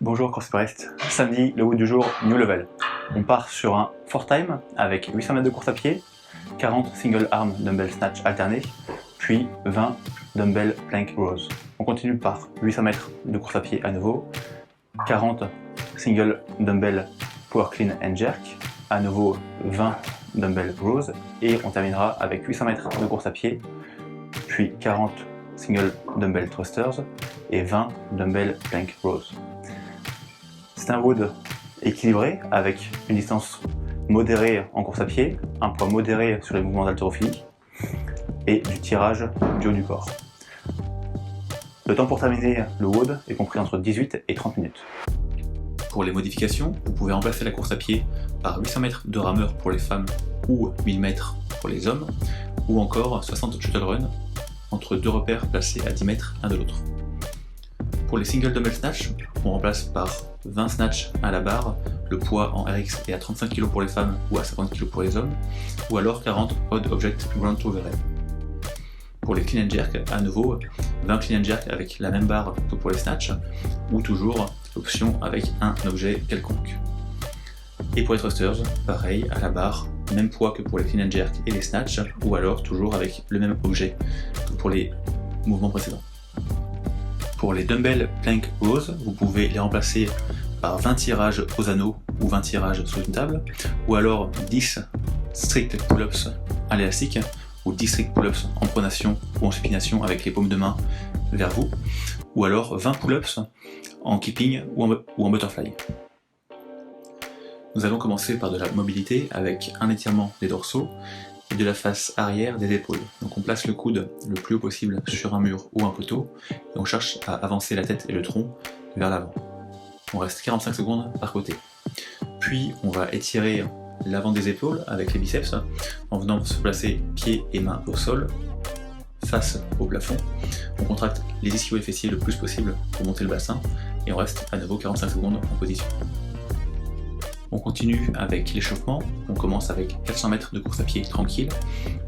Bonjour CrossFit, samedi, le WOD du jour, New Level. On part sur un 4-time avec 800 mètres de course à pied, 40 single arm dumbbell snatch alternés, puis 20 dumbbell plank rows. On continue par 800 mètres de course à pied à nouveau, 40 single dumbbell power clean and jerk, à nouveau 20 dumbbell rows, et on terminera avec 800 mètres de course à pied, puis 40 single dumbbell thrusters et 20 dumbbell plank rows. C'est un WOD équilibré avec une distance modérée en course à pied, un poids modéré sur les mouvements d'haltérophilie et du tirage du haut du corps. Le temps pour terminer le WOD est compris entre 18 et 30 minutes. Pour les modifications, vous pouvez remplacer la course à pied par 800 mètres de rameur pour les femmes ou 1000 mètres pour les hommes, ou encore 60 shuttle run entre deux repères placés à 10 mètres l'un de l'autre. Pour les single dumbbell snatch, on remplace par 20 snatch à la barre, le poids en RX est à 35 kg pour les femmes ou à 50 kg pour les hommes, ou alors 40 odd object ground to overhead. Pour les clean and jerk, à nouveau 20 clean and jerk avec la même barre que pour les snatch, ou toujours l'option avec un objet quelconque. Et pour les thrusters, pareil, à la barre, même poids que pour les clean and jerk et les snatch, ou alors toujours avec le même objet que pour les mouvements précédents. Pour les dumbbell plank rows, vous pouvez les remplacer par 20 tirages aux anneaux ou 20 tirages sur une table, ou alors 10 strict pull-ups à l'élastique, ou 10 strict pull-ups en pronation ou en supination avec les paumes de main vers vous, ou alors 20 pull-ups en keeping ou en butterfly. Nous allons commencer par de la mobilité avec un étirement des dorsaux et de la face arrière des épaules. Donc on place le coude le plus haut possible sur un mur ou un poteau et on cherche à avancer la tête et le tronc vers l'avant. On reste 45 secondes par côté. Puis on va étirer l'avant des épaules avec les biceps en venant se placer pieds et mains au sol, face au plafond. On contracte les ischios et fessiers le plus possible pour monter le bassin et on reste à nouveau 45 secondes en position. On continue avec l'échauffement, on commence avec 400 mètres de course à pied tranquille,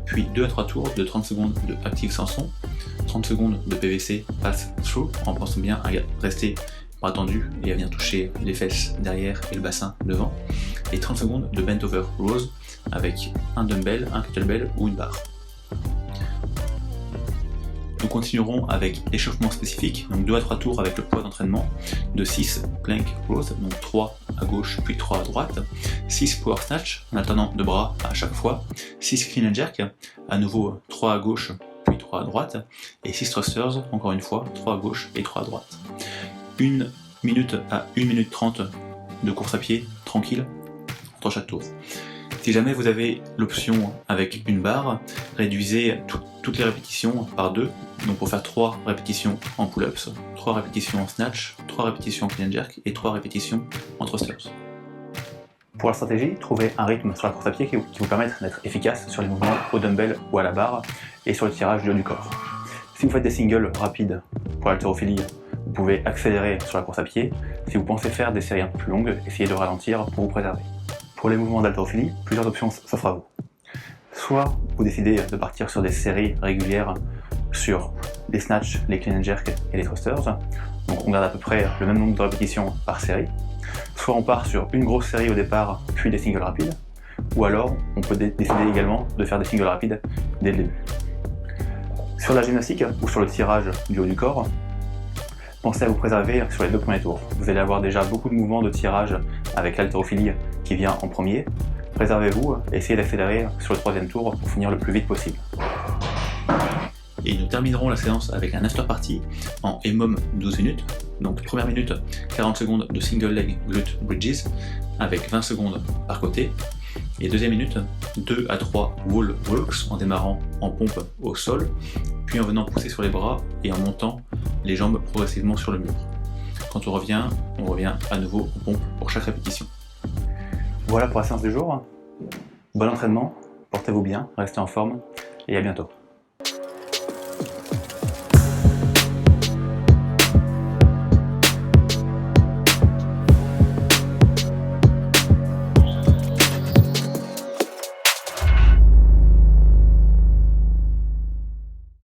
puis 2 à 3 tours de 30 secondes de active sans son, 30 secondes de PVC pass through en pensant bien à rester bras tendu et à bien toucher les fesses derrière et le bassin devant, et 30 secondes de bent over rows avec un dumbbell, un kettlebell ou une barre. Nous continuerons avec l'échauffement spécifique, donc 2 à 3 tours avec le poids d'entraînement de 6 plank rows, donc 3 à gauche puis 3 à droite, 6 power snatch en alternant de bras à chaque fois, 6 clean and jerk, à nouveau 3 à gauche puis 3 à droite, et 6 thrusters, encore une fois, 3 à gauche et 3 à droite. 1 minute à 1 minute 30 de course à pied tranquille entre chaque tour. Si jamais vous avez l'option avec une barre, réduisez toutes les répétitions par 2, donc pour faire 3 répétitions en pull-ups, 3 répétitions en snatch, 3 répétitions en clean and jerk et 3 répétitions en thrusters. Pour la stratégie, trouvez un rythme sur la course à pied qui vous permette d'être efficace sur les mouvements au dumbbell ou à la barre et sur le tirage du haut du corps. Si vous faites des singles rapides pour l'haltérophilie, vous pouvez accélérer sur la course à pied. Si vous pensez faire des séries un peu plus longues, essayez de ralentir pour vous préserver. Pour les mouvements d'haltérophilie, plusieurs options s'offrent à vous. Soit vous décidez de partir sur des séries régulières sur les snatchs, les clean and jerk et les thrusters, donc on garde à peu près le même nombre de répétitions par série. Soit on part sur une grosse série au départ, puis des singles rapides, ou alors on peut décider également de faire des singles rapides dès le début. Sur la gymnastique ou sur le tirage du haut du corps, pensez à vous préserver sur les 2 premiers tours. Vous allez avoir déjà beaucoup de mouvements de tirage avec l'haltérophilie qui vient en premier. Préservez-vous et essayez d'accélérer sur le 3e tour pour finir le plus vite possible. Et nous terminerons la séance avec un after party en EMOM 12 minutes. Donc première minute, 40 secondes de single leg glute bridges avec 20 secondes par côté. Et deuxième minute, 2 à 3 wall walks en démarrant en pompe au sol, puis en venant pousser sur les bras et en montant les jambes progressivement sur le mur. Quand on revient à nouveau en pompe pour chaque répétition. Voilà pour la séance du jour. Bon entraînement, portez-vous bien, restez en forme et à bientôt.